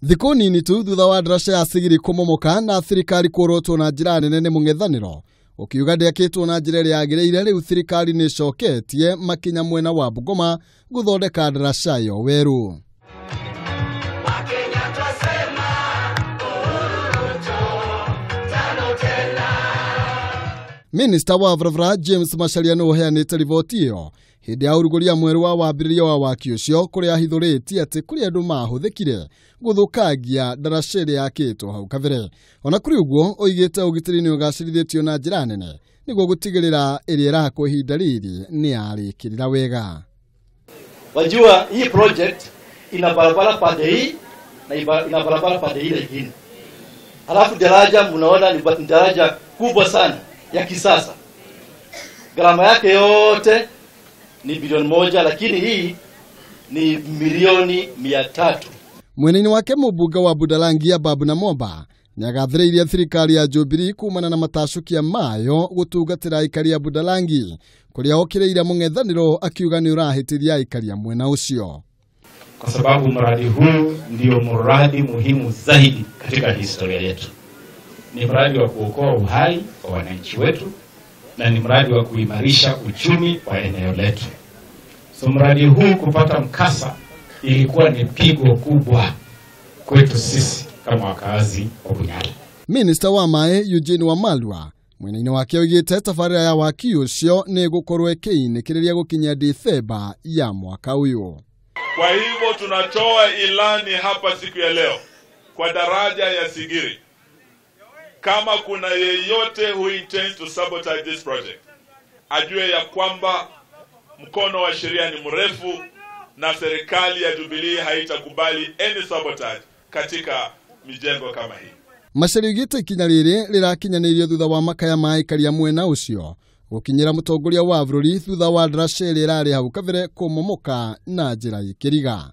Thikũ nini tu thutha wa ndaraca ya Sigiri kũmomoka na thirikari kũrotwo na njĩra nene nĩ mũng'ethanĩro, ũkiuga ndĩakĩtwo na njĩra ĩrĩa yagĩrĩire, rĩu thirikari nĩ coketie makinya mwena wa Bungoma gũthondeka ndaraca ĩyo werũ. Minister wa barabara James Macharia nĩ ũheanĩte riboti ĩyo hĩndĩ ya ũrugũria mwerũ wa wambĩrĩria wa waki ũcio, kũrĩa ahithũrĩtie atĩ kũrĩ andũ mahũthĩkire gũthũkangia ndaraca ĩrĩa yakĩtwo hau kabere. Ona kũrĩ ũguo, oigĩte ũgitĩri nĩ ũgacĩrithĩtio na njĩra nene nĩguo gũtigĩrĩra ĩrĩa ĩrakwo ihinda rĩrĩ nĩ yarĩkĩrĩra wega. Wajua hii project ina barabara pande hii na ina barabara pande hii nyingine. Halafu daraja mnaona ni daraja kubwa sana ya kisasa. Gharama yake yote ni bilioni 1, lakini hii ni milioni 300. Mweneni wake mũmbunge wa Budalangi Ababu Namwamba nĩagathĩrĩirie thirikari ya Jubilee kumana na matacukia mayo gũtungatĩra aikari a Budalangi, kũrĩa okĩrĩire mũng'ethanĩro akiuga nĩ ũrahĩtĩria aikari a mwena ũcio. Kwa sababu mradi huu ndio mradi muhimu zaidi katika historia yetu. Ni mradi wa kuokoa uhai wa wananchi wetu na ni mradi wa kuimarisha uchumi wa eneo letu. So mradi huu kupata mkasa ilikuwa ni pigo kubwa kwetu sisi kama wakazi wa Bunyala. Minister wa Mae Eugene Wamalwa mweneni wake oigĩte tabarĩra ya waki ũcio nĩ gũkorwo ĩkĩinĩkĩrĩria gũkinya Dithemba ya mwaka ũyũ. Kwa hivyo tunatoa ilani hapa siku ya leo kwa daraja ya Sigiri. Kama kuna yeyote who intends to sabotage this project, ajue ya kwamba mkono wa sheria ni mrefu na serikali ya Jubilee haitakubali any sabotage katika mijengo kama hii. Macharia oigĩte ikinya rĩrĩ rĩrakinyanĩirio thutha wa makaya ma aikari a mwena ũcio gũkinyĩra mũtongoria wa bũrũri thutha wa ndaraca ĩrĩa ĩrarĩ hau kabere kũmomoka na njĩra ĩkĩriga.